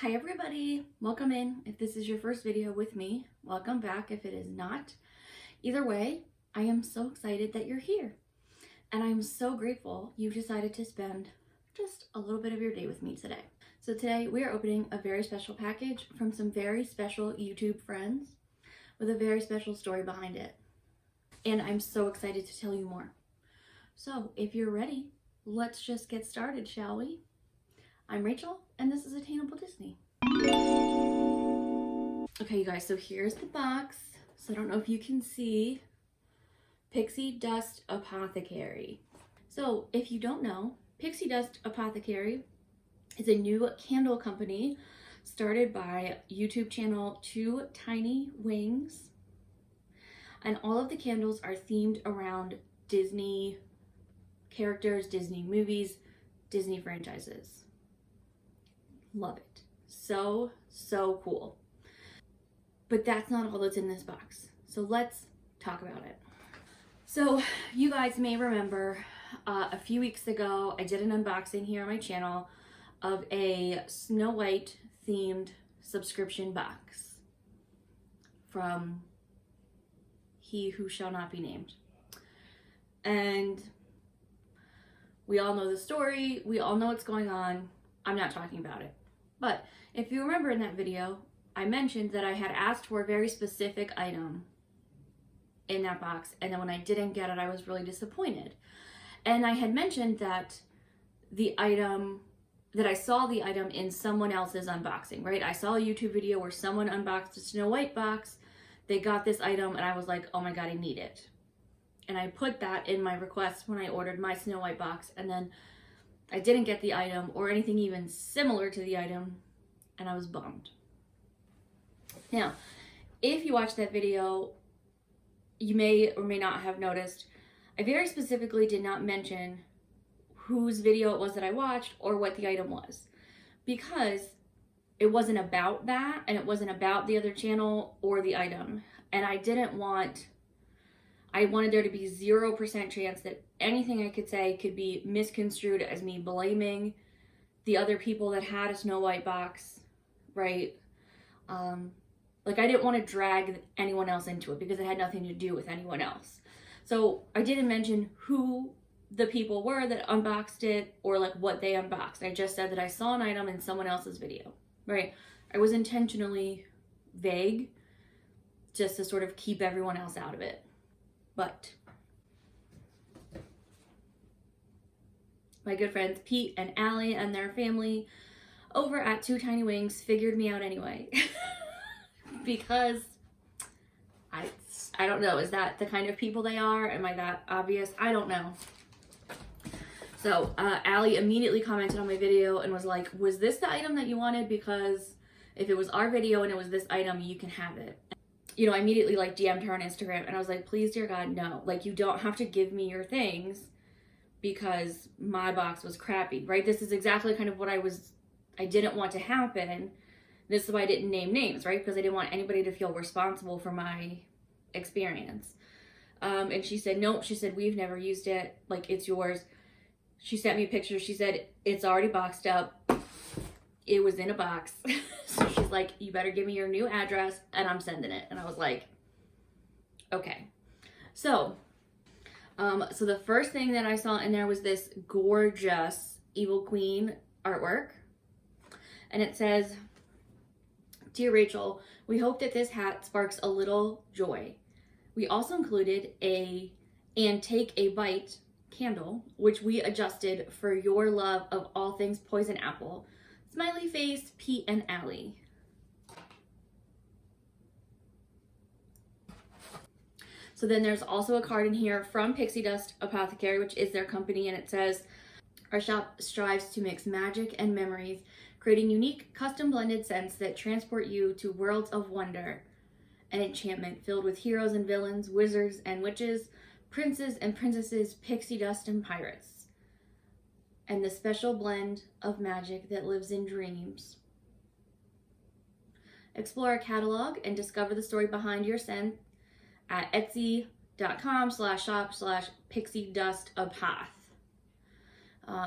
Hi everybody, welcome in. If this is your first video with me, welcome back if it is not. Either way, I am so excited that you're here. And I'm so grateful you decided to spend just a little bit of your day with me today. So today we are opening a very special package from some very special YouTube friends with a very special story behind it. And I'm so excited to tell you more. So if you're ready, let's just get started, shall we? I'm Rachel, and this is Attainable Disney. Okay, you guys, so here's the box. So I don't know if you can see. Pixie Dust Apothecary. So if you don't know, Pixie Dust Apothecary is a new candle company started by YouTube channel Two Tiny Wings. And all of the candles are themed around Disney characters, Disney movies, Disney franchises. Love it. So cool. But that's not all that's in this box. So let's talk about it. So you guys may remember a few weeks ago, I did an unboxing here on my channel of a Snow White themed subscription box from He Who Shall Not Be Named. And we all know the story. We all know what's going on. I'm not talking about it. But if you remember in that video, I mentioned that I had asked for a very specific item in that box, and then when I didn't get it, I was really disappointed. And I had mentioned that I saw the item in someone else's unboxing, right? I saw a YouTube video where someone unboxed a Snow White box, they got this item, and I was like, oh my god, I need it. And I put that in my request when I ordered my Snow White box, and then I didn't get the item or anything even similar to the item, and I was bummed. Now, if you watched that video, you may or may not have noticed, I very specifically did not mention whose video it was that I watched or what the item was, because it wasn't about that, and it wasn't about the other channel or the item. And I wanted there to be 0% chance that anything I could say could be misconstrued as me blaming the other people that had a Snow White box, right? Like, I didn't want to drag anyone else into it because it had nothing to do with anyone else. So I didn't mention who the people were that unboxed it or like what they unboxed. I just said that I saw an item in someone else's video, right? I was intentionally vague just to sort of keep everyone else out of it. But my good friends Pete and Allie and their family over at Two Tiny Wings figured me out anyway. Because I don't know, is that the kind of people they are? Am I that obvious? I don't know. So Allie immediately commented on my video and was like, was this the item that you wanted? Because if it was our video and it was this item, you can have it. You know, I immediately like DM'd her on Instagram and I was like, please, dear God, no. Like, you don't have to give me your things because my box was crappy, right? This is exactly kind of what I didn't want to happen. This is why I didn't name names, right? Because I didn't want anybody to feel responsible for my experience. And she said, nope. She said, we've never used it. Like, it's yours. She sent me a picture. She said, it's already boxed up. It was in a box. So she's like, you better give me your new address and I'm sending it. And I was like, okay. So the first thing that I saw in there was this gorgeous Evil Queen artwork. And it says, Dear Rachel, we hope that this hat sparks a little joy. We also included and take a bite candle, which we adjusted for your love of all things poison apple. Smiley face, Pete and Allie. So then there's also a card in here from Pixie Dust Apothecary, which is their company, and it says, our shop strives to mix magic and memories, creating unique custom blended scents that transport you to worlds of wonder and enchantment filled with heroes and villains, wizards and witches, princes and princesses, pixie dust and pirates, and the special blend of magic that lives in dreams. Explore our catalog and discover the story behind your scent at etsy.com/shop/pixiedustapoth.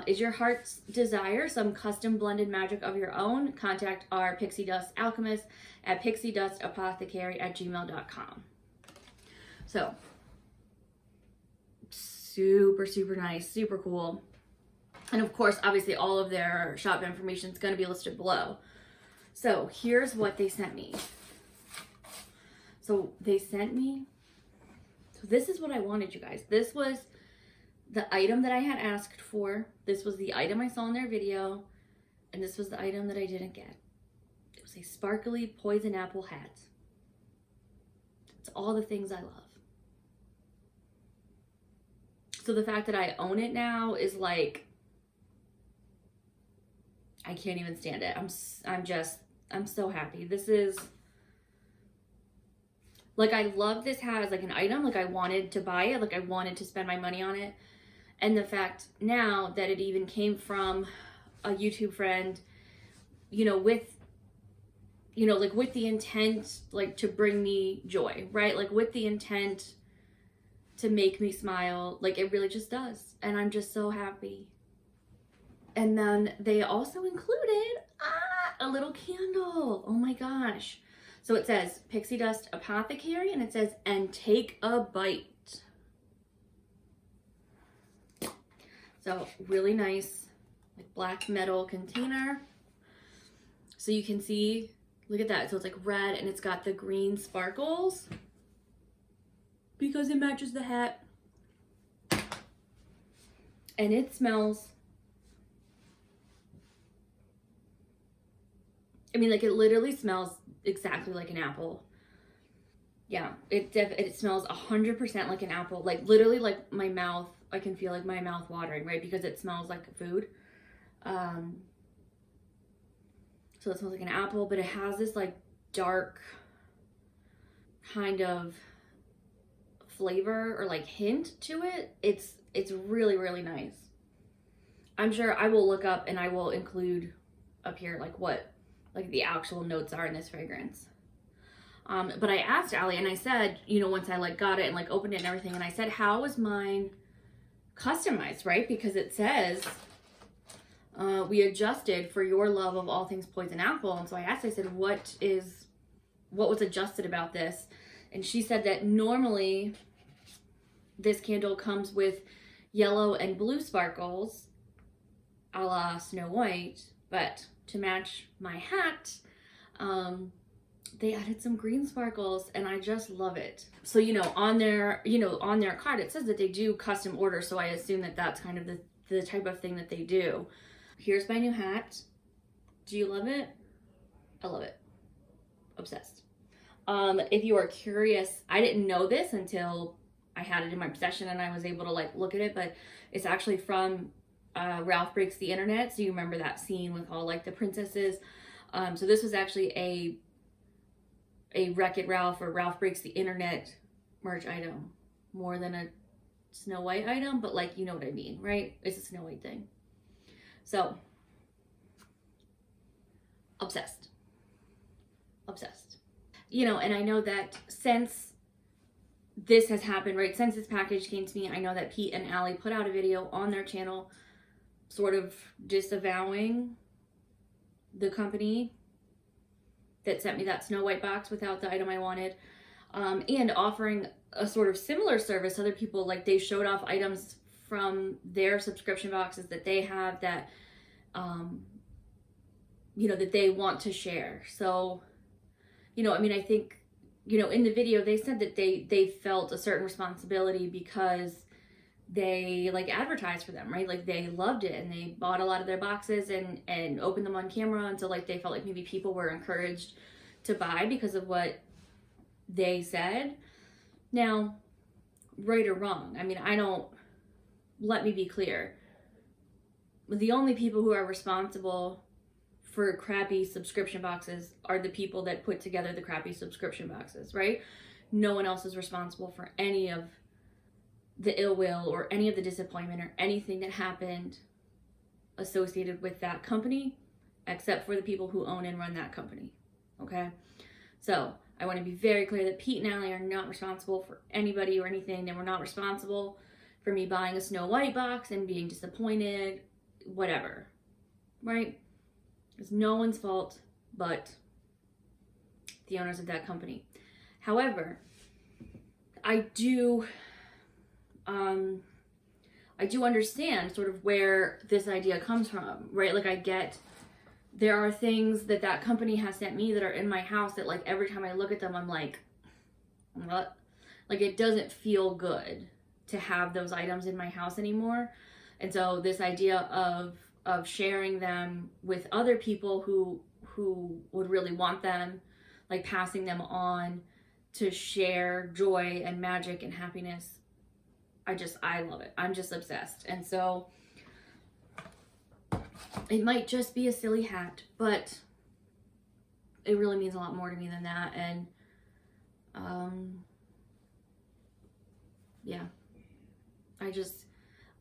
Is your heart's desire some custom blended magic of your own? Contact our Pixie Dust Alchemist at pixiedustapothecary@gmail.com. So, super, super nice, super cool. And of course, obviously, all of their shop information is going to be listed below. So, here's what they sent me. So, this is what I wanted, you guys. This was the item that I had asked for. This was the item I saw in their video. And this was the item that I didn't get. It was a sparkly poison apple hat. It's all the things I love. So the fact that I own it now is like, I can't even stand it. I'm so happy. This is, like, I love this hat as like an item. Like, I wanted to buy it. Like, I wanted to spend my money on it. And the fact now that it even came from a YouTube friend, with the intent, like, to bring me joy, right? Like, with the intent to make me smile, like, it really just does. And I'm just so happy. And then they also included a little candle. Oh my gosh. So it says Pixie Dust Apothecary, and it says, and take a bite. So really nice, like, black metal container. So you can see, look at that. So it's like red, and it's got the green sparkles because it matches the hat. And it smells, I mean, like, it literally smells exactly like an apple. Yeah, it smells 100% like an apple. Like, literally, like, my mouth, I can feel like my mouth watering, right? Because it smells like food. So it smells like an apple, but it has this like dark kind of flavor or like hint to it. It's really, really nice. I'm sure I will look up and I will include up here like what like the actual notes are in this fragrance. But I asked Allie and I said, once I like got it and like opened it and everything, and I said, how was mine customized, right? Because it says, we adjusted for your love of all things poison apple. And so I asked, I said, what was adjusted about this? And she said that normally this candle comes with yellow and blue sparkles a la Snow White, but to match my hat, they added some green sparkles, and I just love it. So, on their card, it says that they do custom order. So I assume that that's kind of the type of thing that they do. Here's my new hat. Do you love it? I love it. Obsessed. If you are curious, I didn't know this until I had it in my possession and I was able to like look at it, but it's actually from Ralph Breaks the Internet. So you remember that scene with all like the princesses. So this was actually a Wreck-It Ralph or Ralph Breaks the Internet merch item, more than a Snow White item, but like, you know what I mean, right? It's a Snow White thing. So, obsessed. And I know that since this has happened, right, since this package came to me, I know that Pete and Allie put out a video on their channel sort of disavowing the company that sent me that Snow White box without the item I wanted, and offering a sort of similar service to other people. Like, they showed off items from their subscription boxes that they have that, that they want to share. So, I think, in the video, they said that they felt a certain responsibility because they like advertised for them, right? Like, they loved it and they bought a lot of their boxes and opened them on camera. And so like, they felt like maybe people were encouraged to buy because of what they said. Now, right or wrong, let me be clear. The only people who are responsible for crappy subscription boxes are the people that put together the crappy subscription boxes, right? No one else is responsible for any of the ill will or any of the disappointment or anything that happened associated with that company, except for the people who own and run that company, okay? So I want to be very clear that Pete and Allie are not responsible for anybody or anything. They were not responsible for me buying a Snow White box and being disappointed, whatever, right? It's no one's fault but the owners of that company. However, I do understand sort of where this idea comes from, right? Like, I get there are things that that company has sent me that are in my house that, like, every time I look at them, I'm like, what? Like, it doesn't feel good to have those items in my house anymore. And so this idea of sharing them with other people who would really want them, like passing them on to share joy and magic and happiness, I love it. I'm just obsessed. And so it might just be a silly hat, but it really means a lot more to me than that. And yeah, I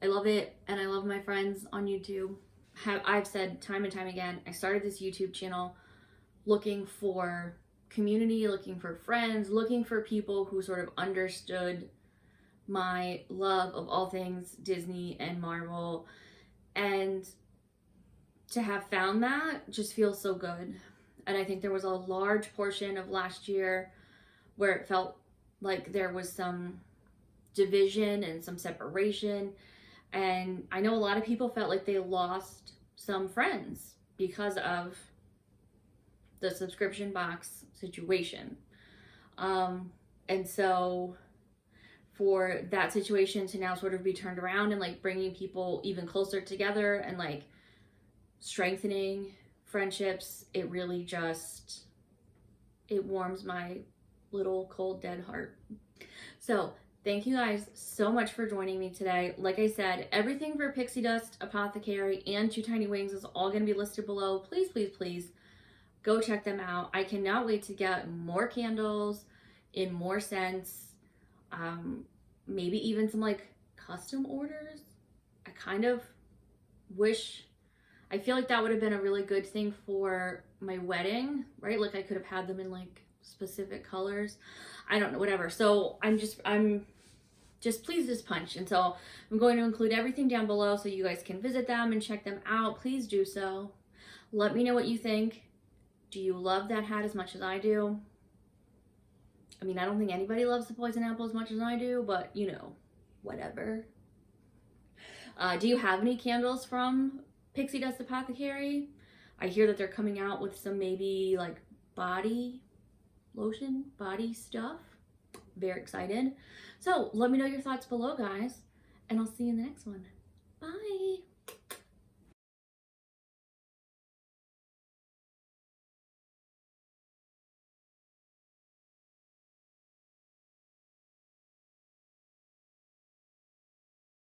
love it. And I love my friends on YouTube. I've said time and time again, I started this YouTube channel looking for community, looking for friends, looking for people who sort of understood my love of all things Disney and Marvel. And to have found that just feels so good. And I think there was a large portion of last year where it felt like there was some division and some separation. And I know a lot of people felt like they lost some friends because of the subscription box situation. And so for that situation to now sort of be turned around and like bringing people even closer together and like strengthening friendships, it really just, it warms my little cold dead heart. So thank you guys so much for joining me today. Like I said, everything for Pixie Dust, Apothecary, and Two Tiny Wings is all going to be listed below. Please, please, please go check them out. I cannot wait to get more candles in more scents. Maybe even some like custom orders. I kind of wish, I feel like that would have been a really good thing for my wedding, right? Like I could have had them in like specific colors. I don't know, whatever. So I'm just pleased as punch. And so I'm going to include everything down below so you guys can visit them and check them out. Please do so. Let me know what you think. Do you love that hat as much as I do? I mean, I don't think anybody loves the poison apple as much as I do, but you know, whatever. Do you have any candles from Pixie Dust Apothecary? I hear that they're coming out with some maybe like body lotion, body stuff. Very excited. So let me know your thoughts below, guys, and I'll see you in the next one. Bye.